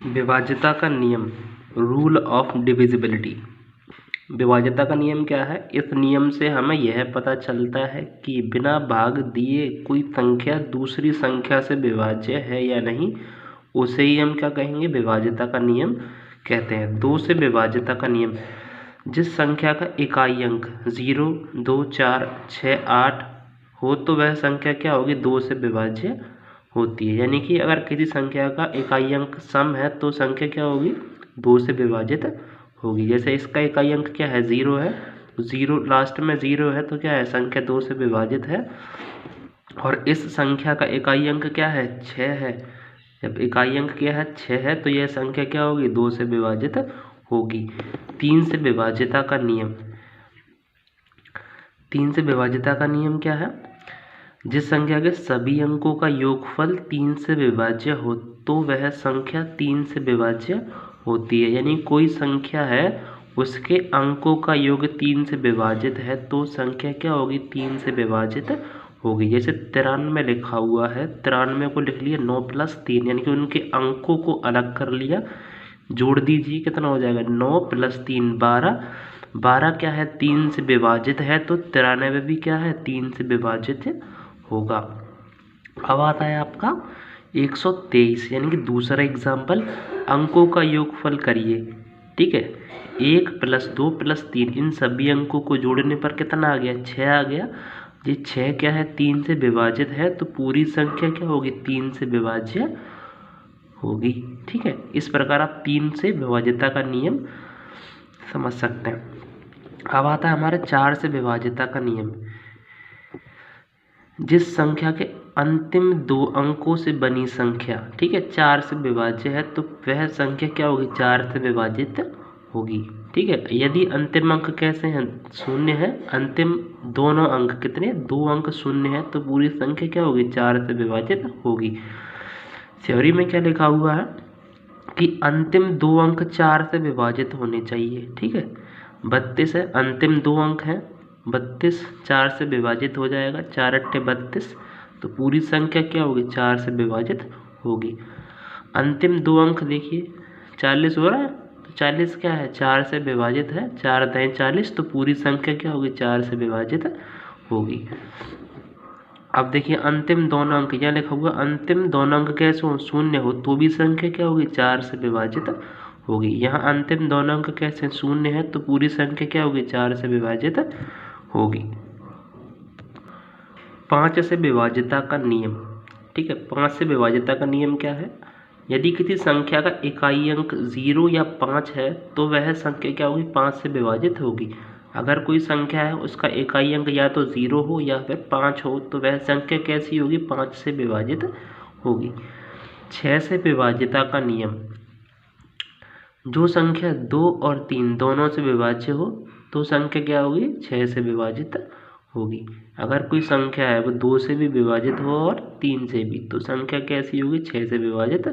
विभाज्यता का नियम, rule of divisibility. विभाज्यता का नियम क्या है? इस नियम से हमें यह पता चलता है कि बिना भाग दिए कोई संख्या दूसरी संख्या से विभाज्य है या नहीं, उसे ही हम क्या कहेंगे? विभाज्यता का नियम कहते हैं। 2 से विभाज्यता का नियम, जिस संख्या का इकाई अंक 0, 2, 4, 6, 8 हो तो वह संख्या क्या होगी? 2 से विभाज्य होती है। यानी कि अगर किसी संख्या का इकाई अंक सम है तो संख्या क्या होगी? 2 से विभाजित होगी। जैसे इसका इकाई अंक क्या है? 0 है, 0 लास्ट में 0 है तो क्या है? संख्या 2 से विभाजित है। और इस संख्या का इकाई अंक क्या है? 6 है। जब इकाई अंक क्या है? 6 है तो यह संख्या क्या होगी? 2 से विभाजित होगी। 3 से विभाज्यता का नियम, 3 से विभाज्यता का नियम क्या है? जिस संख्या के सभी अंकों का योगफल 3 से विभाज्य हो तो वह संख्या 3 से विभाज्य होती है। यानी कोई संख्या है, उसके अंकों का योग 3 से विभाजित है तो संख्या क्या होगी? 3 से विभाजित होगी। जैसे 93 लिखा हुआ है, 93 को लिख लिया 9 + 3, यानी कि उनके अंकों को अलग कर लिया। जोड़ दीजिए, कितना हो जाएगा? 9 + 3 12। 12 क्या है? 3 से विभाजित है तो 93 भी क्या है? 3 से विभाजित होगा। अब आता है आपका 123, यानी कि दूसरा एग्जाम्पल, अंकों का योगफल करिए। ठीक है, 1 + 2 + 3, इन सभी अंकों को जोड़ने पर कितना आ गया? 6 आ गया। ये 6 क्या है? 3 से विभाजित है तो पूरी संख्या क्या होगी? 3 से विभाज्य होगी। ठीक है, इस प्रकार आप 3 से विभाज्यता का नियम समझ सकते हैं। अब आता है हमारे 4 से विभाज्यता का नियम। जिस संख्या के अंतिम 2 अंकों से बनी संख्या, ठीक है, 4 से विभाज्य है तो वह संख्या क्या होगी? 4 से विभाजित होगी। ठीक है, यदि अंतिम अंक कैसे हैं? 0 है। अंतिम दोनों अंक कितने? 2 अंक 0 है तो पूरी संख्या क्या होगी? 4 से विभाजित होगी। थ्योरी में क्या लिखा हुआ है कि अंतिम 2 अंक 4 से विभाजित होने चाहिए। ठीक है, 32 है, अंतिम 2 अंक हैं 32, 4 से विभाजित हो जाएगा, 4 अट्ठे 32, तो पूरी संख्या क्या होगी? 4 से विभाजित होगी। अंतिम 2 अंक देखिए, 40 हो रहा है तो 40 क्या है? 4 से विभाजित है, 4 दाएं 40, तो पूरी संख्या क्या होगी? 4 से विभाजित होगी। अब देखिए अंतिम दोनों अंक, यहाँ लिखा हुआ अंतिम दोनों अंक कैसे हो? 0 हो तो भी संख्या क्या होगी? 4 से विभाजित होगी। यहाँ अंतिम दोनों अंक कैसे? 0 है तो पूरी संख्या क्या होगी? 4 से विभाजित होगी। 5 से विभाज्यता का नियम। ठीक है, 5 से विभाज्यता का नियम क्या है? यदि किसी संख्या का इकाई अंक 0 या 5 है तो वह संख्या क्या होगी? 5 से विभाजित होगी। अगर कोई संख्या है उसका इकाई अंक या तो 0 हो या फिर 5 हो तो वह संख्या कैसी होगी? 5 से विभाजित होगी। 6 से विभाज्यता का नियम। जो संख्या 2 और 3 दोनों से विभाज्य हो तो संख्या क्या होगी? 6 से विभाजित होगी। अगर कोई संख्या है वो 2 से भी विभाजित हो और 3 से भी, तो संख्या कैसी होगी? 6 से विभाजित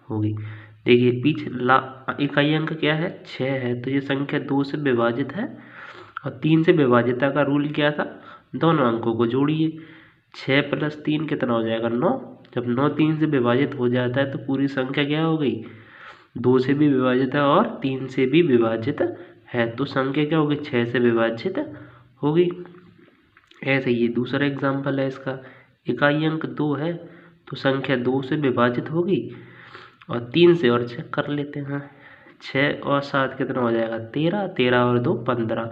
होगी। देखिए पिछला इकाई अंक क्या है? 6 है तो ये संख्या 2 से विभाजित है। और 3 से विभाज्यता का रूल क्या था? दोनों अंकों को जोड़िए, 6 + 3 कितना हो जाएगा? 9। जब 9 3 से विभाजित हो जाता है तो पूरी संख्या क्या हो गई? 2 से भी विभाजित है और 3 से भी विभाजित है तो संख्या क्या होगी? 6 से विभाजित होगी। ऐसे ये दूसरा एग्जाम्पल है इसका, इकाई अंक 2 है तो संख्या 2 से विभाजित होगी और 3 से, और चेक कर लेते हैं, 6 और 7 कितना हो जाएगा? 13, 13 और 2 15,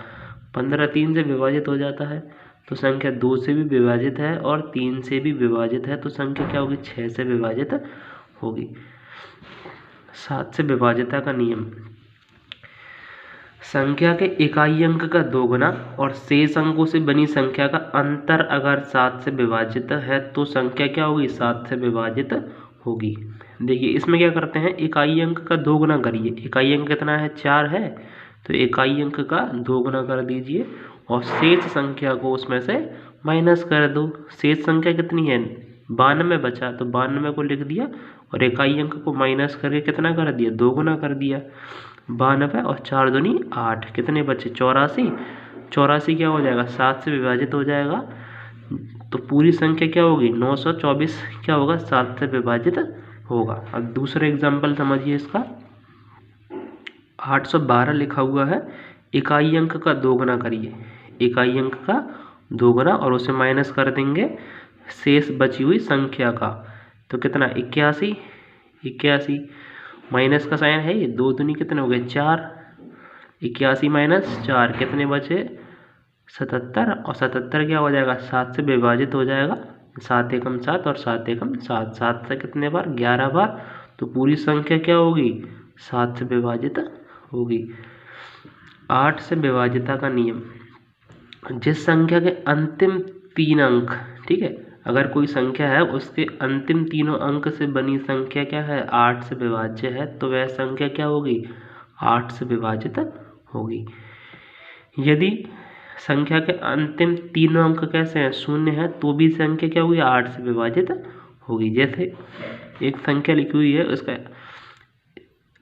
15 3 से विभाजित हो जाता है तो संख्या 2 से भी विभाजित है और 3 से भी विभाजित है तो संख्या क्या होगी? 6 से विभाजित होगी। 7 से विभाज्यता का नियम। संख्या के इकाई अंक का दोगुना और शेष अंकों से बनी संख्या का अंतर अगर 7 से विभाजित है तो संख्या क्या होगी? 7 से विभाजित होगी। देखिए इसमें क्या करते हैं? इकाई अंक का दोगुना करिए। इकाई अंक कितना है? 4 है तो इकाई अंक का दोगुना कर दीजिए और शेष संख्या को उसमें से माइनस कर दो। शेष संख्या कितनी है? 92 बचा तो 92 को लिख दिया और इकाई अंक को माइनस करके कितना कर दिया? दोगुना कर दिया। 92 और 4 दूनी 8, कितने बचे? 84। 84 क्या हो जाएगा? 7 से विभाजित हो जाएगा तो पूरी संख्या क्या होगी? 924 क्या होगा? 7 से विभाजित होगा। अब दूसरा एग्जाम्पल समझिए इसका। 812 लिखा हुआ है, इकाई अंक का दोगुना करिए, इकाई अंक का दोगुना और उसे माइनस कर देंगे शेष बची हुई संख्या का, तो कितना 81, 81 माइनस का साइन है, ये 2 दूनी कितने हो गए 4, 81 माइनस 4 कितने बचे 77, और 77 क्या हो जाएगा 7 से विभाजित हो जाएगा, 7 एकम 7 और 7 एकम 7, 7 से कितने बार 11 बार, तो पूरी संख्या क्या होगी 7 से विभाजित होगी। 8 से विभाजिता का नियम, जिस संख्या के अंतिम 3 अंक, ठीक है, अगर कोई संख्या है उसके अंतिम तीनों अंक से बनी संख्या क्या है 8 से विभाज्य है, तो वह संख्या क्या होगी 8 से विभाजित होगी। यदि संख्या के अंतिम तीनों अंक कैसे हैं 0 है, तो भी संख्या क्या होगी 8 से विभाजित होगी। जैसे एक संख्या लिखी हुई है, उसका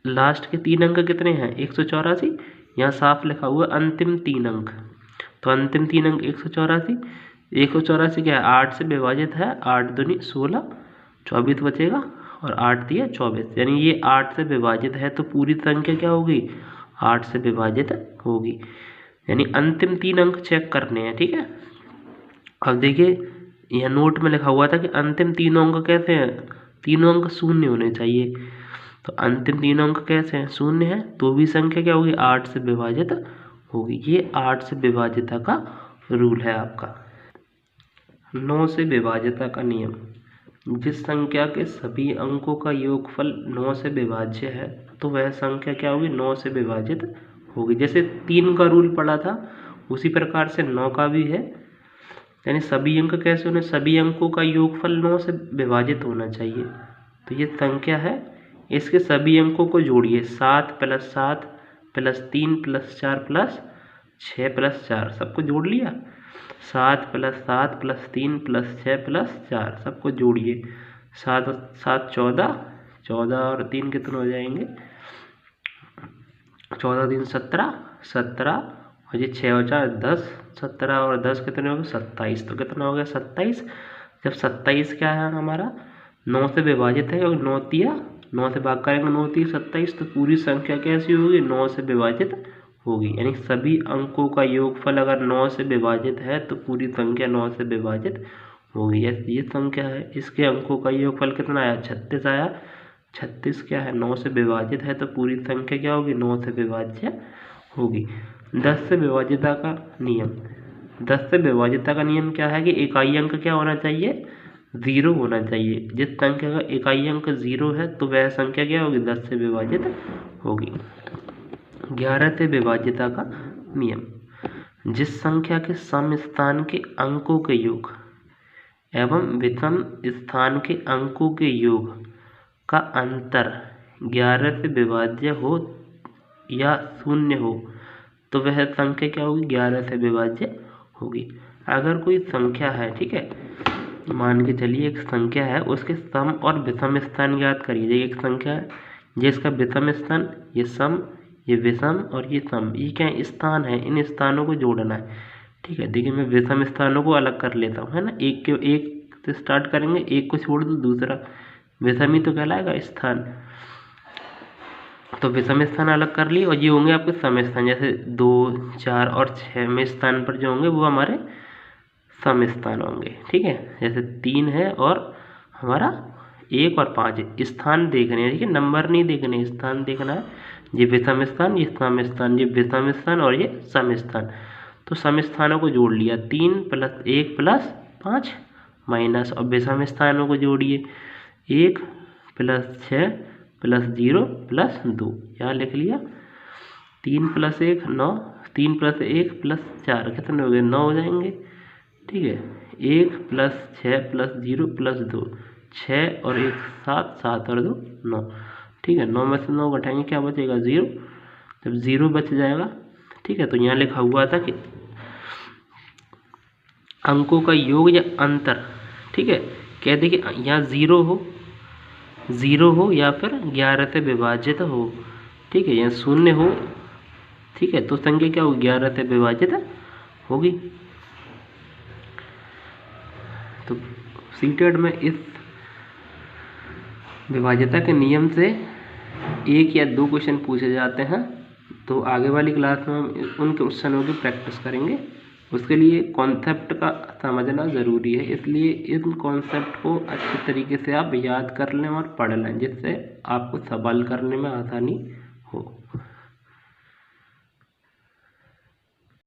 लास्ट के 3 अंक कितने हैं 184, यहाँ साफ लिखा हुआ अंतिम 3 अंक, तो अंतिम 3 अंक 184, 184 क्या है 8 से विभाजित है, 8 दूनी 16, 24 बचेगा और 8 दिया 24, यानी ये 8 से विभाजित है, तो पूरी संख्या क्या होगी 8 से विभाजित होगी। यानी अंतिम 3 अंक चेक करने हैं, ठीक है। अब देखिए यह नोट में लिखा हुआ था कि अंतिम 3 अंक कैसे हैं, तीनों अंक 0 होने चाहिए, तो अंतिम 3 अंक कैसे हैं 0 है, तो भी संख्या क्या होगी 8 से विभाजित होगी। ये 8 से विभाजिता का रूल है आपका। 9 से विभाजिता का नियम, जिस संख्या के सभी अंकों का योगफल 9 से विभाज्य है, तो वह संख्या क्या होगी 9 से विभाजित होगी। जैसे 3 का रूल पढ़ा था उसी प्रकार से 9 का भी है, यानी सभी अंक कैसे होने, सभी अंकों का योगफल 9 से विभाजित होना चाहिए। तो ये संख्या है, इसके सभी अंकों को जोड़िए, 7 + 7 + 3 + 4 + 6 + 4, सबको जोड़ लिया, 7 + 7 + 3 + 6 + 4 सबको जोड़िए, 7 7 14, 14 और 3 कितने हो जाएंगे 14 3 17, 17 और ये 6 और 4 10, 17 और 10 कितने हो गए 27, तो कितना हो गया 27। जब 27 क्या है हमारा 9 से विभाजित है, क्योंकि 9 तिया 9 से भाग करेंगे 9 3 27, तो पूरी संख्या कैसी होगी 9 से विभाजित होगी। यानी सभी अंकों का योगफल अगर 9 से विभाजित है तो पूरी संख्या 9 से विभाजित होगी। ये संख्या है, इसके अंकों का योगफल कितना आया 36 आया, 36 क्या है 9 से विभाजित है, तो पूरी संख्या क्या होगी 9 से विभाज्य होगी। 10 से विभाजिता का नियम, 10 से विभाजिता का नियम क्या है कि इकाई अंक क्या होना चाहिए 0 होना चाहिए। जिस संख्या का इकाई अंक 0 है तो वह संख्या क्या होगी 10 से विभाजित होगी। 11 से विभाजिता का नियम, जिस संख्या के सम स्थान के अंकों के योग एवं विषम स्थान के अंकों के योग का अंतर 11 से विभाज्य हो या 0 हो, तो वह संख्या क्या होगी 11 से विभाज्य होगी। अगर कोई संख्या है, ठीक है, मान के चलिए एक संख्या है, उसके सम और विषम स्थान ज्ञात करिए। एक संख्या है जिसका विषम स्थान ये सम, ये विषम और ये सम, ये क्या स्थान है, इन स्थानों को जोड़ना है, ठीक है। देखिए मैं विषम स्थानों को अलग कर लेता हूँ, है ना, एक से स्टार्ट करेंगे, एक को छोड़ दो दूसरा विषम ही तो कहलाएगा स्थान, तो विषम स्थान अलग कर लिए, और ये होंगे आपके सम स्थान, जैसे 2 4 और 6 में स्थान पर जो होंगे वो हमारे सम स्थान होंगे, ठीक है। जैसे 3 है और हमारा 1 और 5 स्थान देखने हैं, ठीक है, नंबर नहीं देखने, स्थान देखना है। ये विषम स्थान, ये सम स्थान, ये विषम स्थान और ये सम स्थान, तो सम स्थानों को जोड़ लिया, 3 + 1 + 5 माइनस, और विषम स्थानों को जोड़िए 1 + 6 + 0 + 2, यहाँ लिख लिया 3 + 1 9, 3 + 1 + 4 कितने हो गए 9 हो जाएंगे, ठीक है। 1 + 6 + 0 + 2, 6 और 1 7, 7 और 2 9, ठीक है। 9 में से 9 घटाएंगे क्या बचेगा 0, जब 0 बच जाएगा, ठीक है, तो यहाँ लिखा हुआ था कि अंकों का योग या अंतर, ठीक है, कह दे कि यहाँ 0 हो या फिर 11 से विभाजित हो, ठीक है, यहाँ 0 हो, ठीक है, तो संख्या क्या होगी 11 से विभाजित होगी। तो सीटेड में इस विभाज्यता के नियम से 1 या 2 क्वेश्चन पूछे जाते हैं, तो आगे वाली क्लास में हम उन क्वेश्चनों की प्रैक्टिस करेंगे। उसके लिए कॉन्सेप्ट का समझना ज़रूरी है, इसलिए इन कॉन्सेप्ट को अच्छे तरीके से आप याद कर लें और पढ़ लें, जिससे आपको सवाल करने में आसानी हो।